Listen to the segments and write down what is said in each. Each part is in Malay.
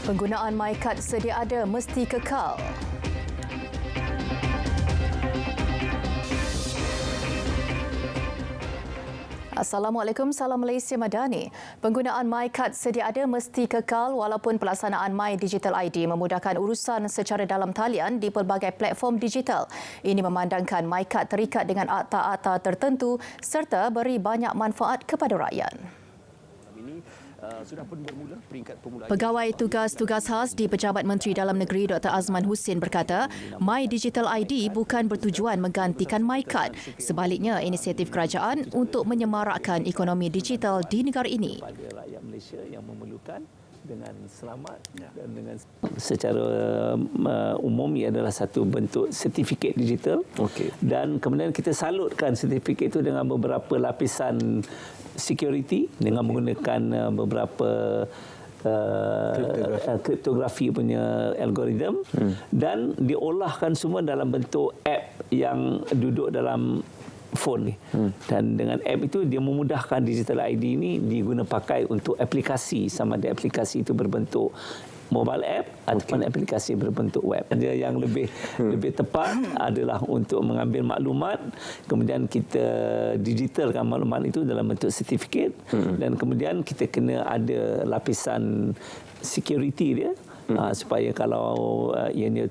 Penggunaan MyKad sedia ada mesti kekal. Assalamualaikum, salam Malaysia Madani. Penggunaan MyKad sedia ada mesti kekal walaupun pelaksanaan My Digital ID memudahkan urusan secara dalam talian di pelbagai platform digital. Ini memandangkan MyKad terikat dengan akta-akta tertentu serta beri banyak manfaat kepada rakyat. Sudah pun bermula peringkat permulaan. Pegawai tugas-tugas khas di Pejabat Menteri Dalam Negeri Dr. Azman Hussein berkata, My Digital ID bukan bertujuan menggantikan MyKad. Sebaliknya, inisiatif kerajaan untuk menyemarakkan ekonomi digital di negara ini. Pada rakyat Malaysia yang memerlukan dengan selamat dan dengan secara umum ia adalah satu bentuk sertifikat digital. Dan kemudian kita salutkan sertifikat itu dengan beberapa lapisan security dengan menggunakan beberapa kriptografi punya algoritma dan diolahkan semua dalam bentuk app yang duduk dalam phone ni. Dan dengan app itu dia memudahkan digital ID ini diguna pakai untuk aplikasi, sama ada aplikasi itu berbentuk mobile app ataupun aplikasi berbentuk web. Dia yang lebih tepat adalah untuk mengambil maklumat, kemudian kita digitalkan maklumat itu dalam bentuk sertifikat dan kemudian kita kena ada lapisan security dia. Supaya kalau ianya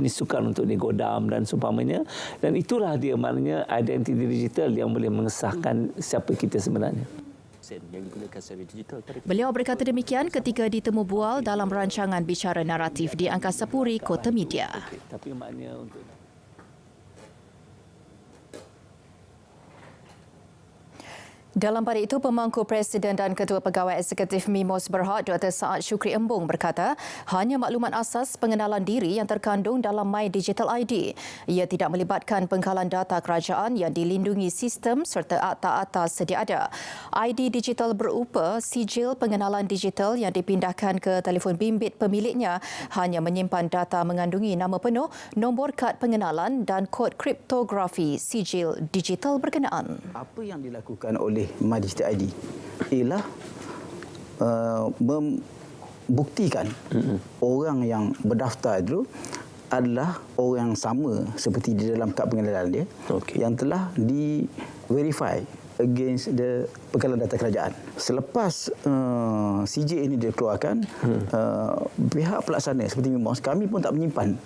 sukar untuk digodam dan seumpamanya, dan itulah dia maknanya identiti digital yang boleh mengesahkan siapa kita sebenarnya. Yang digunakan secara digital. Beliau berkata demikian ketika ditemu bual dalam rancangan bicara naratif di Angkasa Puri, Kota Media. Tapi maknanya untuk Dalam pada itu, Pemangku Presiden dan Ketua Pegawai Eksekutif MIMOS Berhad Dr. Saad Syukri Embong berkata hanya maklumat asas pengenalan diri yang terkandung dalam My Digital ID. Ia tidak melibatkan pengkalan data kerajaan yang dilindungi sistem serta akta-akta sedia ada. ID digital berupa sijil pengenalan digital yang dipindahkan ke telefon bimbit pemiliknya hanya menyimpan data mengandungi nama penuh, nombor kad pengenalan dan kod kriptografi sijil digital berkenaan. Apa yang dilakukan oleh My Digital ID ialah membuktikan orang yang berdaftar itu adalah orang yang sama seperti di dalam kad pengenalan dia yang telah di-verify against the pengkalan data kerajaan. Selepas CJ ini dikeluarkan, pihak pelaksana seperti MIMOS, kami pun tak menyimpan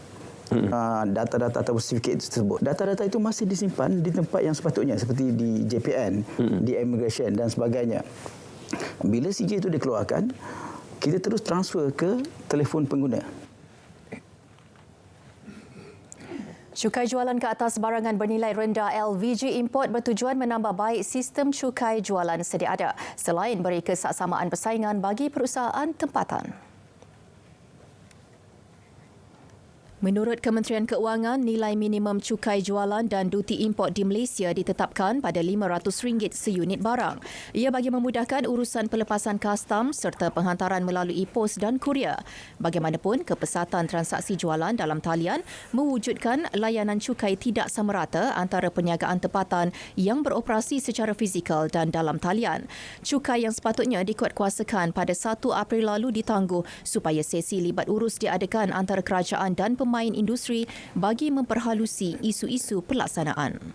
data-data atau sertifikat tersebut. Data-data itu masih disimpan di tempat yang sepatutnya seperti di JPN, di immigration dan sebagainya. Bila CJ itu dikeluarkan, kita terus transfer ke telefon pengguna. Cukai jualan ke atas barangan bernilai rendah LVG import bertujuan menambah baik sistem cukai jualan sedia ada selain beri kesaksamaan persaingan bagi perusahaan tempatan. Menurut Kementerian Keuangan, nilai minimum cukai jualan dan duti import di Malaysia ditetapkan pada RM500 seunit barang. Ia bagi memudahkan urusan pelepasan kastam serta penghantaran melalui pos dan kurier. Bagaimanapun, kepesatan transaksi jualan dalam talian mewujudkan layanan cukai tidak sama rata antara perniagaan tempatan yang beroperasi secara fizikal dan dalam talian. Cukai yang sepatutnya dikuatkuasakan pada 1 April lalu ditangguh supaya sesi libat urus diadakan antara kerajaan dan pemain industri bagi memperhalusi isu-isu pelaksanaan.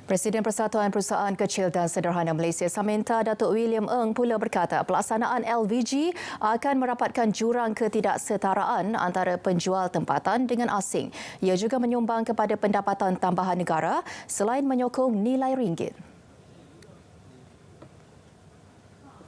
Presiden Persatuan Perusahaan Kecil dan Sederhana Malaysia Saminta Datuk William Ng pula berkata pelaksanaan LVG akan merapatkan jurang ketidaksetaraan antara penjual tempatan dengan asing. Ia juga menyumbang kepada pendapatan tambahan negara selain menyokong nilai ringgit.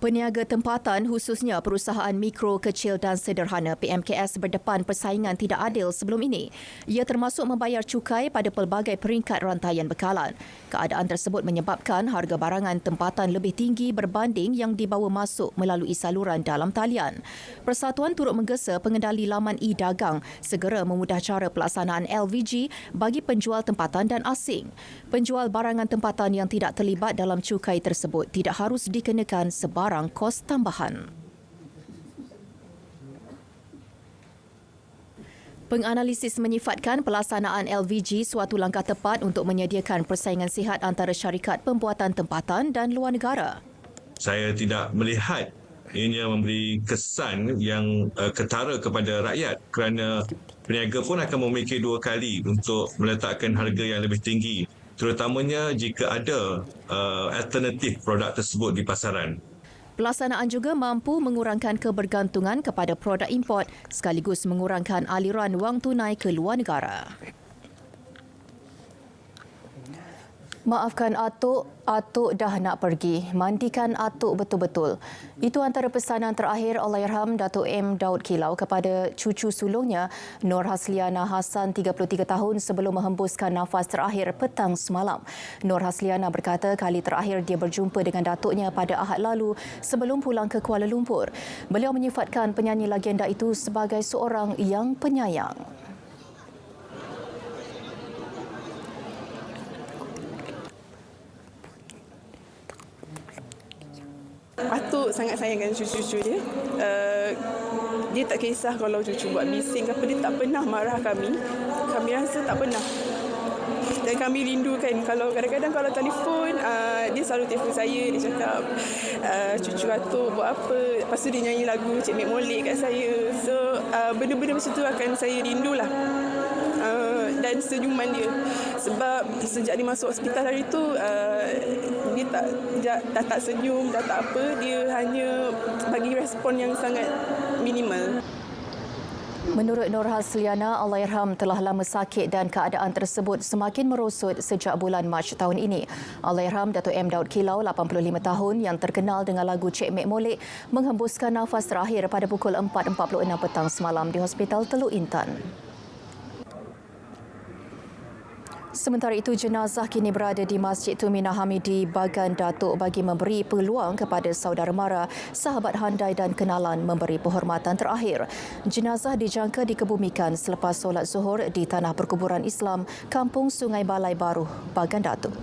Peniaga tempatan khususnya perusahaan mikro, kecil dan sederhana PMKS berdepan persaingan tidak adil sebelum ini. Ia termasuk membayar cukai pada pelbagai peringkat rantaian bekalan. Keadaan tersebut menyebabkan harga barangan tempatan lebih tinggi berbanding yang dibawa masuk melalui saluran dalam talian. Persatuan turut menggesa pengendali laman e-dagang segera memudah cara pelaksanaan LVG bagi penjual tempatan dan asing. Penjual barangan tempatan yang tidak terlibat dalam cukai tersebut tidak harus dikenakan sebarang kos tambahan. Penganalisis menyifatkan pelaksanaan LVG suatu langkah tepat untuk menyediakan persaingan sihat antara syarikat pembuatan tempatan dan luar negara. Saya tidak melihat Ianya memberi kesan yang ketara kepada rakyat kerana peniaga pun akan memikir dua kali untuk meletakkan harga yang lebih tinggi, terutamanya jika ada alternatif produk tersebut di pasaran. Pelaksanaan juga mampu mengurangkan kebergantungan kepada produk import sekaligus mengurangkan aliran wang tunai ke luar negara. Maafkan Atuk, Atuk dah nak pergi. Mandikan Atuk betul-betul. Itu antara pesanan terakhir Allahyarham Datuk M. Daud Kilau kepada cucu sulungnya, Nur Hasliana Hassan, 33 tahun sebelum menghembuskan nafas terakhir petang semalam. Nur Hasliana berkata kali terakhir dia berjumpa dengan datuknya pada Ahad lalu sebelum pulang ke Kuala Lumpur. Beliau menyifatkan penyanyi legenda itu sebagai seorang yang penyayang. Atuk sangat sayangkan cucu-cucu dia. Dia tak kisah kalau cucu buat bising apa, dia tak pernah marah kami. Kami rasa tak pernah. Dan kami rindukan kalau kadang-kadang kalau telefon, dia selalu telefon saya, dia cakap cucu Atuk buat apa. Lepas tu dia nyanyi lagu Cik Mek Molek kat saya. So benda-benda macam tu akan saya rindulah. Dan senyuman dia. Sebab sejak dia masuk hospital hari tu, dia dah tak senyum, dah tak apa. Dia hanya bagi respon yang sangat minimal. Menurut Nur Hasliana, Allahyarham telah lama sakit dan keadaan tersebut semakin merosot sejak bulan Mac tahun ini. Allahyarham Datuk M. Daud Kilau, 85 tahun yang terkenal dengan lagu Cik Mek Molek, menghembuskan nafas terakhir pada pukul 4.46 petang semalam di Hospital Teluk Intan. Sementara itu, jenazah kini berada di Masjid Tuminah Hamidi, Bagan Datuk bagi memberi peluang kepada saudara mara, sahabat handai dan kenalan memberi penghormatan terakhir. Jenazah dijangka dikebumikan selepas solat Zuhur di Tanah Perkuburan Islam, Kampung Sungai Balai Baru, Bagan Datuk.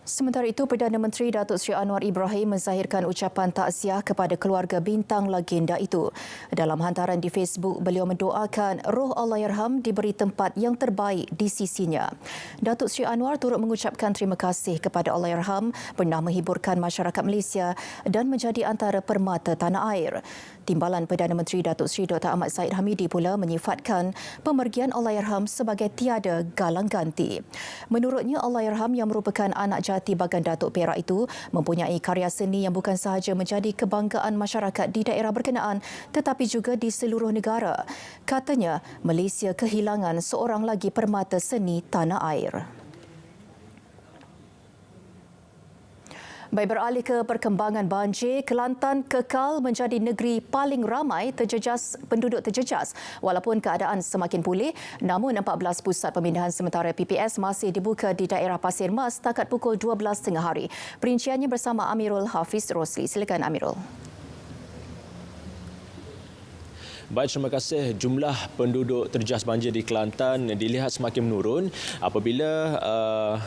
Sementara itu, Perdana Menteri Datuk Seri Anwar Ibrahim menzahirkan ucapan takziah kepada keluarga bintang legenda itu. Dalam hantaran di Facebook, beliau mendoakan roh Allahyarham diberi tempat yang terbaik di sisinya. Datuk Seri Anwar turut mengucapkan terima kasih kepada Allahyarham pernah menghiburkan masyarakat Malaysia dan menjadi antara permata tanah air. Timbalan Perdana Menteri Datuk Seri Dr. Ahmad Zahid Hamidi pula menyifatkan pemergian Allahyarham sebagai tiada galang ganti. Menurutnya, Allahyarham yang merupakan anak jati Bagan Datuk Perak itu mempunyai karya seni yang bukan sahaja menjadi kebanggaan masyarakat di daerah berkenaan tetapi juga di seluruh negara. Katanya, Malaysia kehilangan seorang lagi permata seni tanah air. Baik, beralih ke perkembangan banjir, Kelantan kekal menjadi negeri paling ramai penduduk terjejas. Walaupun keadaan semakin pulih, namun 14 pusat pemindahan sementara PPS masih dibuka di daerah Pasir Mas setakat pukul 12 tengah hari. Perinciannya bersama Amirul Hafiz Rosli. Silakan Amirul. Baik, terima kasih. Jumlah penduduk terjejas banjir di Kelantan dilihat semakin menurun apabila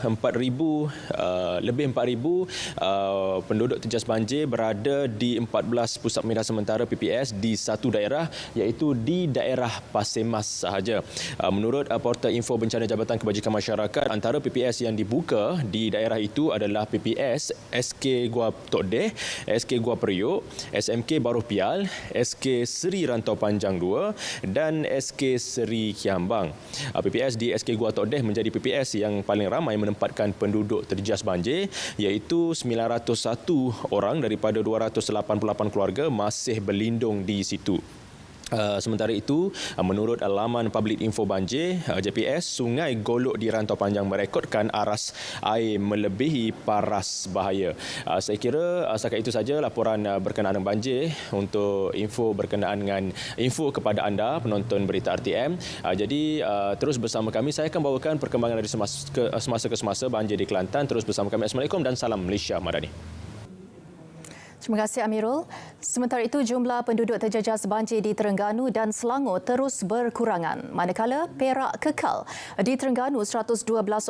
4,000 lebih 4,000 penduduk terjejas banjir berada di 14 pusat pemindahan sementara PPS di satu daerah, iaitu di daerah Pasir Mas sahaja. Menurut portal info bencana Jabatan Kebajikan Masyarakat, antara PPS yang dibuka di daerah itu adalah PPS SK Gua Tok Deh, SK Gua Periuk, SMK Baruh Pial, SK Seri Rantau Panjang 2 dan SK Seri Kiambang. PPS di SK Gua Tok Deh menjadi PPS yang paling ramai menempatkan penduduk terjejas banjir, iaitu 901 orang daripada 288 keluarga masih berlindung di situ. Sementara itu, menurut laman Public Info Banjir, JPS, Sungai Golok di Rantau Panjang merekodkan aras air melebihi paras bahaya. Saya kira setakat itu saja laporan berkenaan dengan banjir untuk info berkenaan dengan info kepada anda penonton berita RTM. Jadi terus bersama kami, saya akan bawakan perkembangan dari semasa ke semasa banjir di Kelantan. Terus bersama kami. Assalamualaikum dan salam Malaysia Madani. Terima kasih Amirul. Sementara itu, jumlah penduduk terjejas banjir di Terengganu dan Selangor terus berkurangan. Manakala Perak kekal. Di Terengganu, 112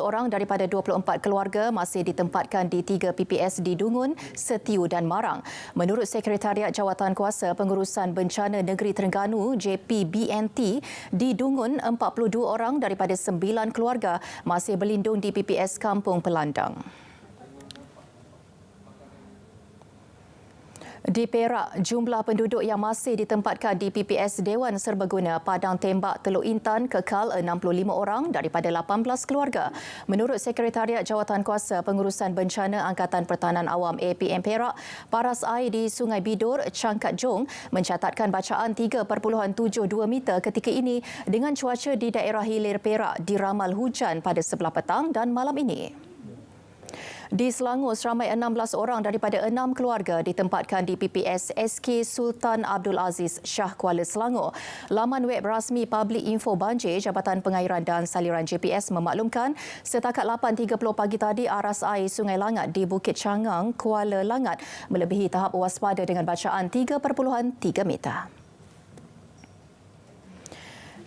orang daripada 24 keluarga masih ditempatkan di 3 PPS di Dungun, Setiu dan Marang. Menurut Sekretariat Jawatankuasa Pengurusan Bencana Negeri Terengganu, JPBNT, di Dungun, 42 orang daripada 9 keluarga masih berlindung di PPS Kampung Pelandang. Di Perak, jumlah penduduk yang masih ditempatkan di PPS Dewan Serbaguna Padang Tembak Teluk Intan kekal 65 orang daripada 18 keluarga. Menurut Sekretariat Jawatankuasa Pengurusan Bencana Angkatan Pertahanan Awam APM Perak, paras air di Sungai Bidur, Cangkat Jong mencatatkan bacaan 3.72 meter ketika ini dengan cuaca di daerah hilir Perak diramal hujan pada sebelah petang dan malam ini. Di Selangor, seramai 16 orang daripada 6 keluarga ditempatkan di PPS SK Sultan Abdul Aziz Shah Kuala Selangor. Laman web rasmi Public Info Banjir Jabatan Pengairan dan Saliran JPS memaklumkan setakat 8.30 pagi tadi aras air Sungai Langat di Bukit Cangang, Kuala Langat melebihi tahap waspada dengan bacaan 3.3 meter.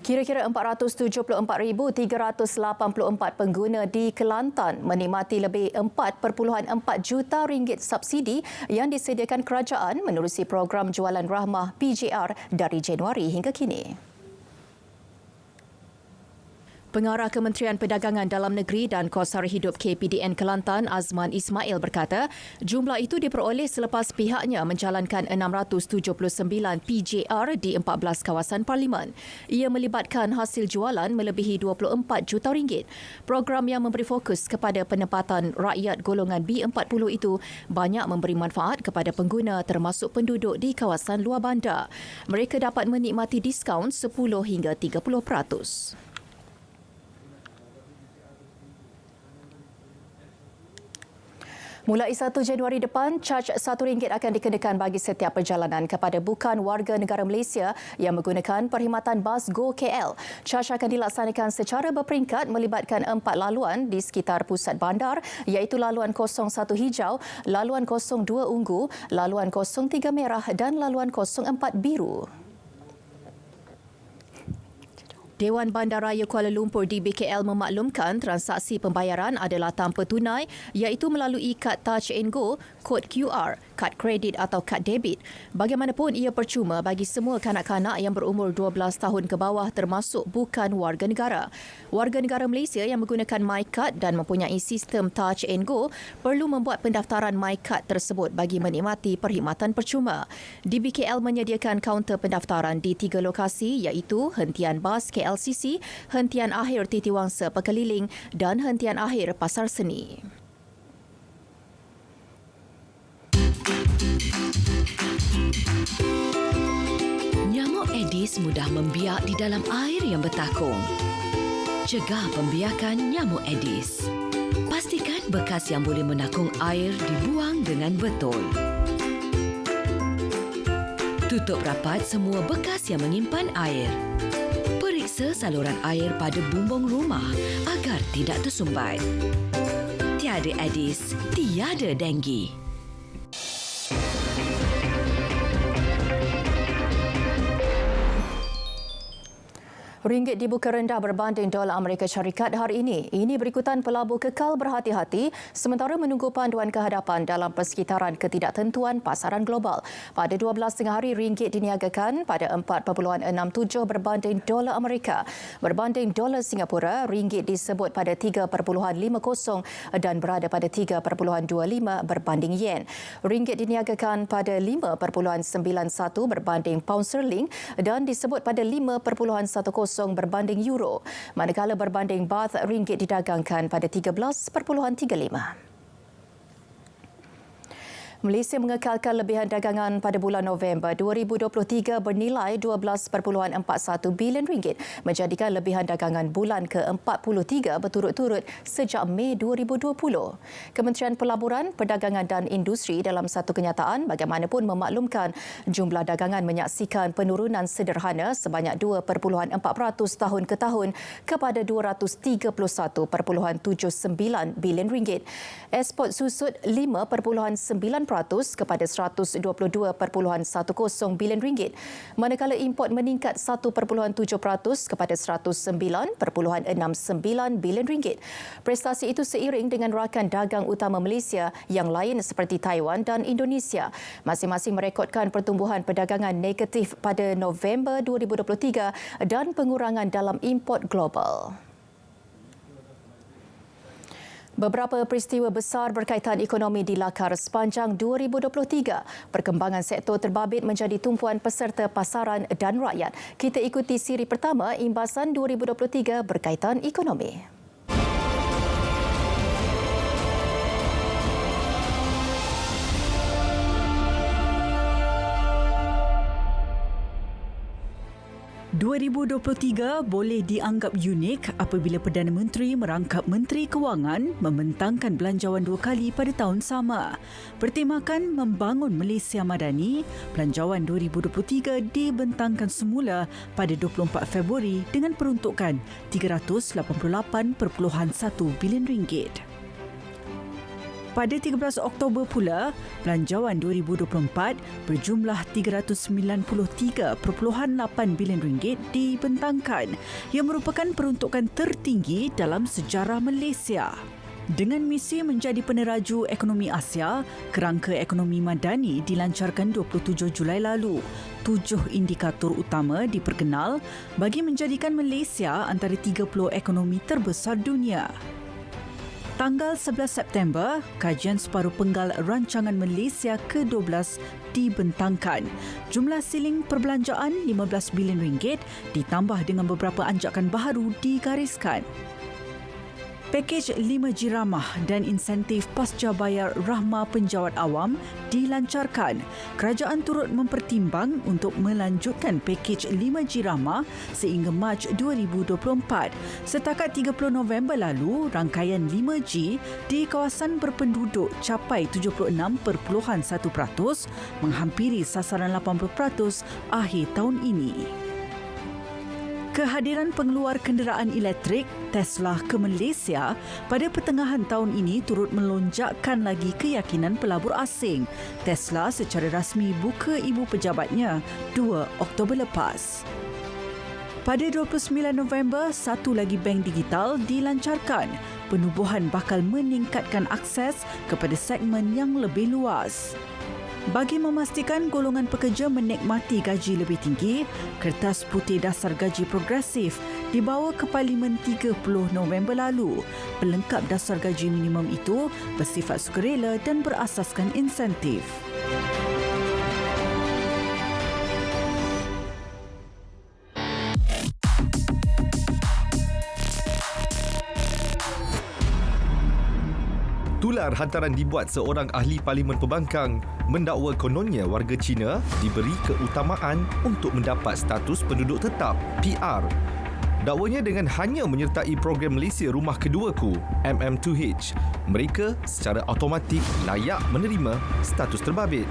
Kira-kira 474,384 pengguna di Kelantan menikmati lebih 4.4 juta ringgit subsidi yang disediakan kerajaan menerusi program Jualan Rahmah PJR dari Januari hingga kini. Pengarah Kementerian Perdagangan Dalam Negeri dan Kos Sara Hidup KPDN Kelantan, Azman Ismail berkata, jumlah itu diperoleh selepas pihaknya menjalankan 679 PJR di 14 kawasan parlimen. Ia melibatkan hasil jualan melebihi 24 juta ringgit. Program yang memberi fokus kepada penempatan rakyat golongan B40 itu banyak memberi manfaat kepada pengguna termasuk penduduk di kawasan luar bandar. Mereka dapat menikmati diskaun 10 hingga 30%. Mulai 1 Januari depan, caj RM1 akan dikenakan bagi setiap perjalanan kepada bukan warga negara Malaysia yang menggunakan perkhidmatan bas Go KL. Caj akan dilaksanakan secara berperingkat melibatkan 4 laluan di sekitar pusat bandar iaitu laluan 01 hijau, laluan 02 ungu, laluan 03 merah dan laluan 04 biru. Dewan Bandaraya Kuala Lumpur di BKL memaklumkan transaksi pembayaran adalah tanpa tunai iaitu melalui kad Touch and Go, kod QR, kad kredit atau kad debit. Bagaimanapun ia percuma bagi semua kanak-kanak yang berumur 12 tahun ke bawah termasuk bukan warga negara. Warga negara Malaysia yang menggunakan MyCard dan mempunyai sistem Touch and Go perlu membuat pendaftaran MyCard tersebut bagi menikmati perkhidmatan percuma. Di BKL menyediakan kaunter pendaftaran di 3 lokasi iaitu hentian bas LCC, hentian akhir Titiwangsa Pekeliling dan hentian akhir Pasar Seni. Nyamuk Aedes mudah membiak di dalam air yang bertakung. Cegah pembiakan nyamuk Aedes. Pastikan bekas yang boleh menakung air dibuang dengan betul. Tutup rapat semua bekas yang menyimpan air. Periksa saluran air pada bumbung rumah agar tidak tersumbat. Tiada Aedes, tiada denggi. Ringgit dibuka rendah berbanding dolar Amerika Syarikat hari ini. Ini berikutan pelabur kekal berhati-hati sementara menunggu panduan kehadapan dalam persekitaran ketidaktentuan pasaran global. Pada 12 tengah hari, ringgit diniagakan pada 4.67 berbanding dolar Amerika. Berbanding dolar Singapura, ringgit disebut pada 3.50 dan berada pada 3.25 berbanding yen. Ringgit diniagakan pada 5.91 berbanding pound sterling dan disebut pada 5.10 berbanding euro, manakala berbanding baht ringgit didagangkan pada 13.35. Malaysia mengekalkan lebihan dagangan pada bulan November 2023 bernilai 12.41 bilion ringgit, menjadikan lebihan dagangan bulan ke-43 berturut-turut sejak Mei 2020. Kementerian Pelaburan, Perdagangan dan Industri dalam satu kenyataan bagaimanapun memaklumkan jumlah dagangan menyaksikan penurunan sederhana sebanyak 2.4% tahun ke tahun kepada 231.79 bilion ringgit. Ekspor susut 5.9% kepada RM122.10 bilion, manakala import meningkat 1.7% kepada RM109.69 bilion. Prestasi itu seiring dengan rakan dagang utama Malaysia yang lain seperti Taiwan dan Indonesia. Masing-masing merekodkan pertumbuhan perdagangan negatif pada November 2023 dan pengurangan dalam import global. Beberapa peristiwa besar berkaitan ekonomi dilakar sepanjang 2023. Perkembangan sektor terbabit menjadi tumpuan peserta pasaran dan rakyat. Kita ikuti siri pertama imbasan 2023 berkaitan ekonomi. ...2023 boleh dianggap unik apabila Perdana Menteri merangkap Menteri Kewangan membentangkan belanjawan 2 kali pada tahun sama. Bertemakan membangun Malaysia Madani, belanjawan 2023 dibentangkan semula pada 24 Februari dengan peruntukan RM388.1 bilion. Pada 13 Oktober pula, belanjawan 2024 berjumlah RM393.8 bilion dibentangkan yang merupakan peruntukan tertinggi dalam sejarah Malaysia. Dengan misi menjadi peneraju ekonomi Asia, kerangka ekonomi madani dilancarkan 27 Julai lalu. 7 indikator utama diperkenal bagi menjadikan Malaysia antara 30 ekonomi terbesar dunia. Tanggal 11 September, kajian separuh penggal Rancangan Malaysia ke-12 dibentangkan. Jumlah siling perbelanjaan RM15 bilion ditambah dengan beberapa anjakan baharu digariskan. Pakej 5G Ramah dan insentif pasca bayar rahmah penjawat awam dilancarkan. Kerajaan turut mempertimbang untuk melanjutkan pakej 5G Ramah sehingga Mac 2024. Setakat 30 November lalu, rangkaian 5G di kawasan berpenduduk capai 76.1%, menghampiri sasaran 80% akhir tahun ini. Kehadiran pengeluar kenderaan elektrik Tesla ke Malaysia pada pertengahan tahun ini turut melonjakkan lagi keyakinan pelabur asing. Tesla secara rasmi buka ibu pejabatnya 2 Oktober lepas. Pada 29 November, satu lagi bank digital dilancarkan. Penubuhan bakal meningkatkan akses kepada segmen yang lebih luas. Bagi memastikan golongan pekerja menikmati gaji lebih tinggi, Kertas Putih Dasar Gaji Progresif dibawa ke Parlimen 30 November lalu. Pelengkap dasar gaji minimum itu bersifat sukarela dan berasaskan insentif. Tular hantaran dibuat seorang ahli Parlimen Pembangkang mendakwa kononnya warga Cina diberi keutamaan untuk mendapat status penduduk tetap PR. Dakwanya dengan hanya menyertai program Malaysia Rumah Keduaku MM2H, mereka secara automatik layak menerima status terbabit.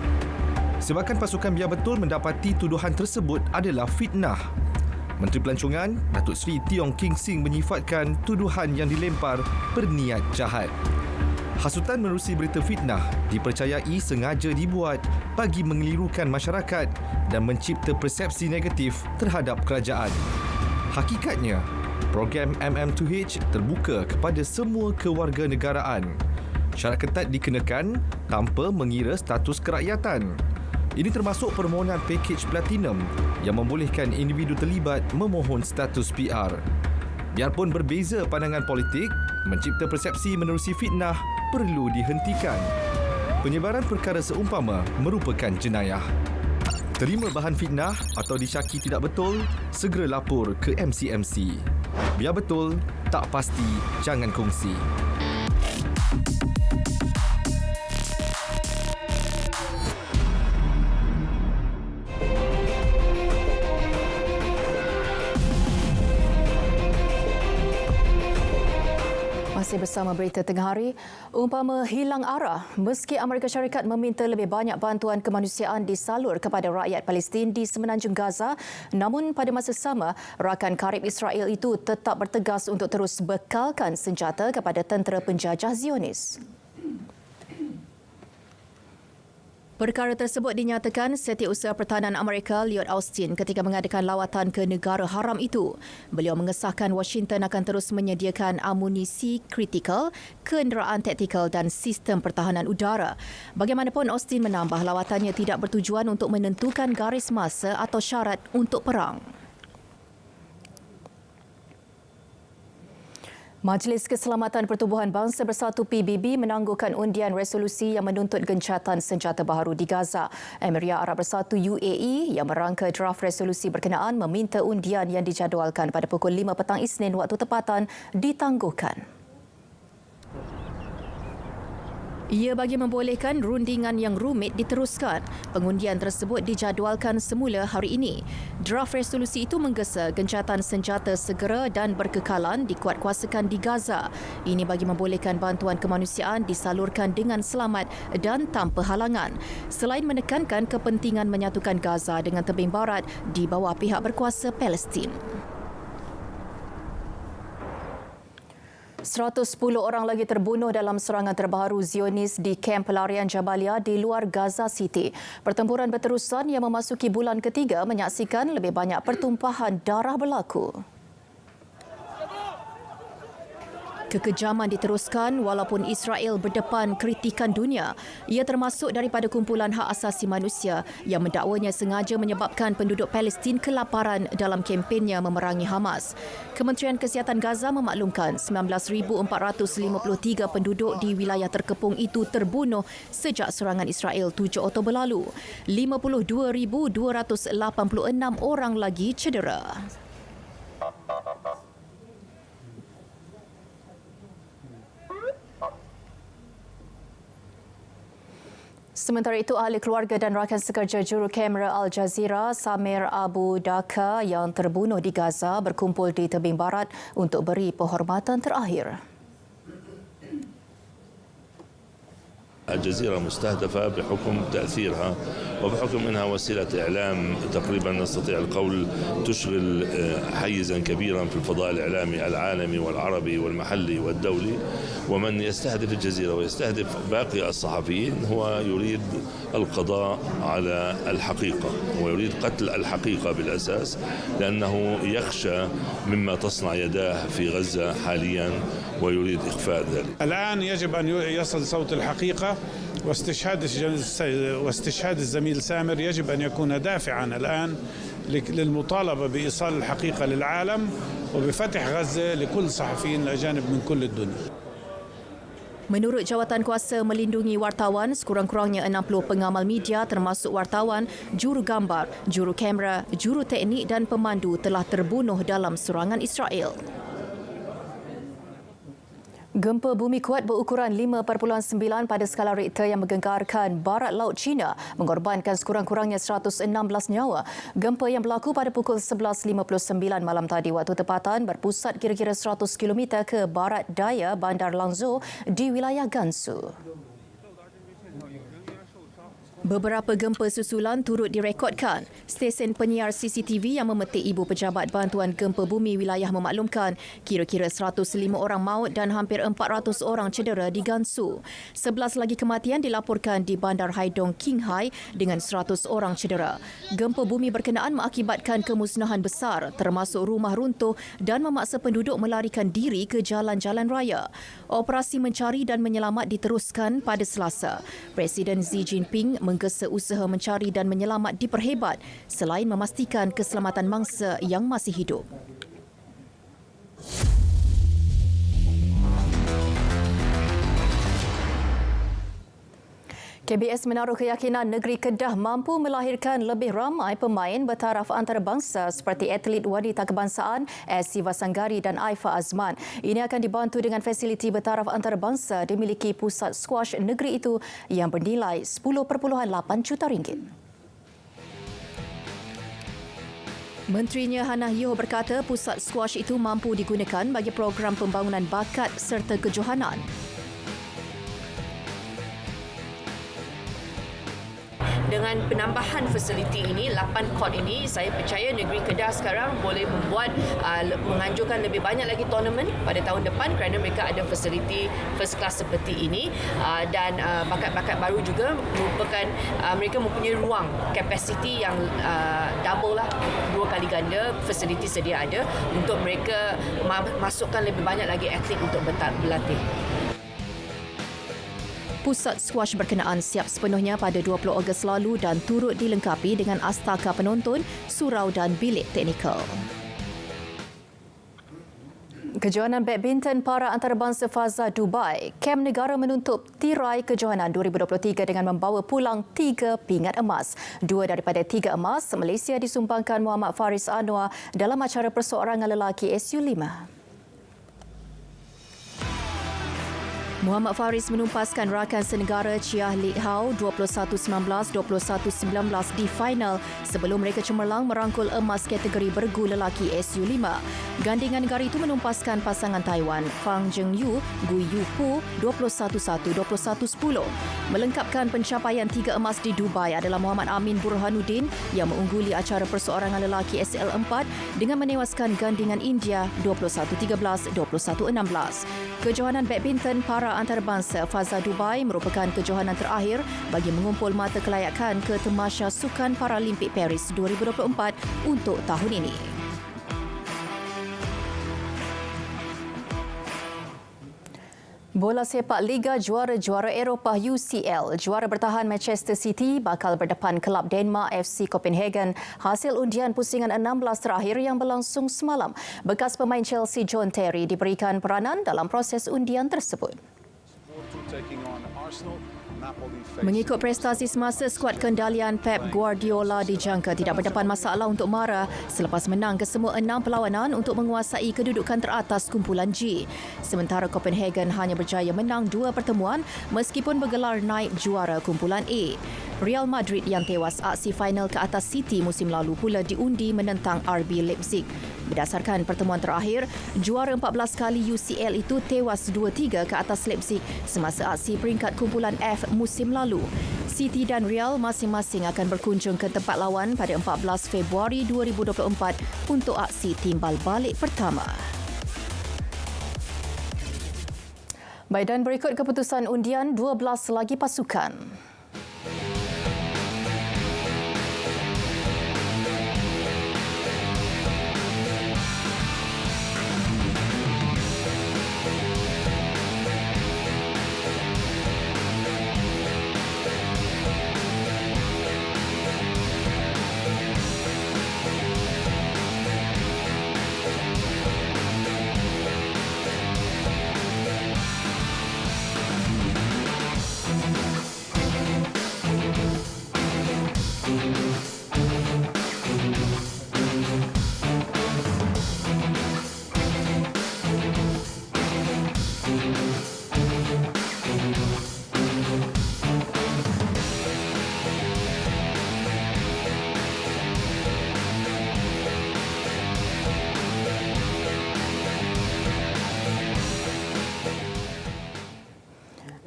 Sebabkan pasukan Biar Betul mendapati tuduhan tersebut adalah fitnah. Menteri Pelancongan Datuk Seri Tiong King Sing menyifatkan tuduhan yang dilempar berniat jahat. Hasutan menerusi berita fitnah dipercayai sengaja dibuat bagi mengelirukan masyarakat dan mencipta persepsi negatif terhadap kerajaan. Hakikatnya, program MM2H terbuka kepada semua kewarganegaraan. Syarat ketat dikenakan tanpa mengira status kerakyatan. Ini termasuk permohonan pakej Platinum yang membolehkan individu terlibat memohon status PR. Biarpun berbeza pandangan politik, mencipta persepsi menerusi fitnah perlu dihentikan. Penyebaran perkara seumpama merupakan jenayah. Terima bahan fitnah atau disyaki tidak betul, segera lapor ke MCMC. Biar betul, tak pasti, jangan kongsi. Masih bersama Berita Tengah Hari, umpama hilang arah meski Amerika Syarikat meminta lebih banyak bantuan kemanusiaan disalur kepada rakyat Palestin di semenanjung Gaza, namun pada masa sama, rakan karib Israel itu tetap bertegas untuk terus bekalkan senjata kepada tentera penjajah Zionis. Perkara tersebut dinyatakan Setiausaha Pertahanan Amerika Lloyd Austin ketika mengadakan lawatan ke negara haram itu. Beliau mengesahkan Washington akan terus menyediakan amunisi kritikal, kenderaan taktikal dan sistem pertahanan udara. Bagaimanapun, Austin menambah lawatannya tidak bertujuan untuk menentukan garis masa atau syarat untuk perang. Majlis Keselamatan Pertubuhan Bangsa Bersatu PBB menangguhkan undian resolusi yang menuntut gencatan senjata baharu di Gaza. Emirat Arab Bersatu UAE yang merangka draft resolusi berkenaan meminta undian yang dijadualkan pada pukul 5 petang Isnin waktu tempatan ditangguhkan. Ia bagi membolehkan rundingan yang rumit diteruskan. Pengundian tersebut dijadualkan semula hari ini. Draft resolusi itu menggesa gencatan senjata segera dan berkekalan dikuatkuasakan di Gaza. Ini bagi membolehkan bantuan kemanusiaan disalurkan dengan selamat dan tanpa halangan. Selain menekankan kepentingan menyatukan Gaza dengan tebing barat di bawah pihak berkuasa Palestin. 110 orang lagi terbunuh dalam serangan terbaru Zionis di kamp pelarian Jabalia di luar Gaza City. Pertempuran berterusan yang memasuki bulan ketiga menyaksikan lebih banyak pertumpahan darah berlaku. Kekejaman diteruskan walaupun Israel berdepan kritikan dunia. Ia termasuk daripada kumpulan hak asasi manusia yang mendakwanya sengaja menyebabkan penduduk Palestin kelaparan dalam kempennya memerangi Hamas. Kementerian Kesihatan Gaza memaklumkan 19,453 penduduk di wilayah terkepung itu terbunuh sejak serangan Israel 7 Oktober lalu. 52,286 orang lagi cedera. Sementara itu, ahli keluarga dan rakan sekerja juru kamera Al Jazeera, Samir Abu Daka yang terbunuh di Gaza berkumpul di tebing barat untuk beri penghormatan terakhir. الجزيرة مستهدفة بحكم تأثيرها وبحكم أنها وسيلة إعلام تقريبا نستطيع القول تشغل حيزا كبيرا في الفضاء الإعلامي العالمي والعربي والمحلي والدولي، ومن يستهدف الجزيرة ويستهدف باقي الصحفيين هو يريد القضاء على الحقيقة ويريد قتل الحقيقة بالأساس، لأنه يخشى مما تصنع يداه في غزة حاليا ويريد إخفاء ذلك. الآن يجب أن يصل صوت الحقيقة، واستشهاد الزميل سامر يجب أن يكون دافعا الآن للمطالبة بإيصال الحقيقة للعالم وبفتح غزة لكل صحفيين الأجانب من كل الدنيا. Menurut jawatan kuasa melindungi wartawan, sekurang-kurangnya 60 pengamal media termasuk wartawan, juru gambar, juru kamera, juru teknik dan pemandu telah terbunuh dalam serangan Israel. Gempa bumi kuat berukuran 5.9 pada skala Richter yang menggenggarkan barat laut China mengorbankan sekurang-kurangnya 116 nyawa. Gempa yang berlaku pada pukul 11.59 malam tadi waktu tempatan berpusat kira-kira 100 km ke barat daya Bandar Langzhou di wilayah Gansu. Beberapa gempa susulan turut direkodkan. Stesen penyiar CCTV yang memetik ibu pejabat bantuan gempa bumi wilayah memaklumkan kira-kira 105 orang maut dan hampir 400 orang cedera di Gansu. 11 lagi kematian dilaporkan di Bandar Haidong Qinghai dengan 100 orang cedera. Gempa bumi berkenaan mengakibatkan kemusnahan besar termasuk rumah runtuh dan memaksa penduduk melarikan diri ke jalan-jalan raya. Operasi mencari dan menyelamat diteruskan pada Selasa. Presiden Xi Jinping menggesa usaha mencari dan menyelamat diperhebat selain memastikan keselamatan mangsa yang masih hidup. KBS menaruh keyakinan negeri Kedah mampu melahirkan lebih ramai pemain bertaraf antarabangsa seperti atlet wanita kebangsaan Siva Sanggari dan Aifa Azman. Ini akan dibantu dengan fasiliti bertaraf antarabangsa dimiliki pusat squash negeri itu yang bernilai RM10.8 juta. Menterinya Hannah Yeoh berkata pusat squash itu mampu digunakan bagi program pembangunan bakat serta kejohanan. dengan penambahan fasiliti ini, 8 court ini, saya percaya negeri Kedah sekarang boleh menganjurkan lebih banyak lagi tournament pada tahun depan kerana mereka ada fasiliti first class seperti ini, dan bakat-bakat baru juga merupakan mereka mempunyai ruang kapasiti yang double lah, 2 kali ganda fasiliti sedia ada untuk mereka masukkan lebih banyak lagi atlet untuk berlatih. Pusat skuash berkenaan siap sepenuhnya pada 20 Ogos lalu dan turut dilengkapi dengan astaka penonton, surau dan bilik teknikal. Kejohanan badminton para antarabangsa Faza Dubai, kem negara menutup tirai kejohanan 2023 dengan membawa pulang 3 pingat emas. 2 daripada 3 emas, Malaysia disumbangkan Muhammad Faris Anwar dalam acara perseorangan lelaki SU5. Muhammad Faris menumpaskan rakan senegara Chia Lik Hao 21-19, 21-19 di final sebelum mereka cemerlang merangkul emas kategori bergu lelaki SU5. Gandingan negara itu menumpaskan pasangan Taiwan Fang Zhengyu, Gui Yupu 21-1, 21-10. Melengkapkan pencapaian 3 emas di Dubai adalah Muhammad Amin Burhanuddin yang mengungguli acara perseorangan lelaki SL4 dengan menewaskan gandingan India 21-13, 21-16. Kejohanan badminton para antarabangsa Faza Dubai merupakan kejohanan terakhir bagi mengumpul mata kelayakan ke Tamasya Sukan Paralimpik Paris 2024 untuk tahun ini. Bola sepak Liga Juara-Juara Eropah UCL, juara bertahan Manchester City bakal berdepan kelab Denmark FC Copenhagen hasil undian pusingan 16 terakhir yang berlangsung semalam. Bekas pemain Chelsea John Terry diberikan peranan dalam proses undian tersebut. Mengikut prestasi semasa, skuad kendalian Pep Guardiola dijangka tidak berdepan masalah untuk mara selepas menang kesemua 6 perlawanan untuk menguasai kedudukan teratas kumpulan G. Sementara Copenhagen hanya berjaya menang 2 pertemuan meskipun bergelar naib juara kumpulan A. Real Madrid yang tewas aksi final ke atas City musim lalu pula diundi menentang RB Leipzig. Berdasarkan pertemuan terakhir, juara 14 kali UCL itu tewas 2-3 ke atas Leipzig semasa aksi peringkat kumpulan F musim lalu. City dan Real masing-masing akan berkunjung ke tempat lawan pada 14 Februari 2024 untuk aksi timbal balik pertama. Baik, dan berikut keputusan undian 12 lagi pasukan.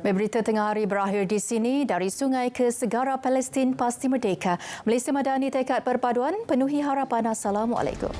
Berita tengah hari berakhir di sini. Dari sungai ke segara Palestin pasti merdeka. Malaysia Madani tekad perpaduan penuhi harapan. Assalamualaikum.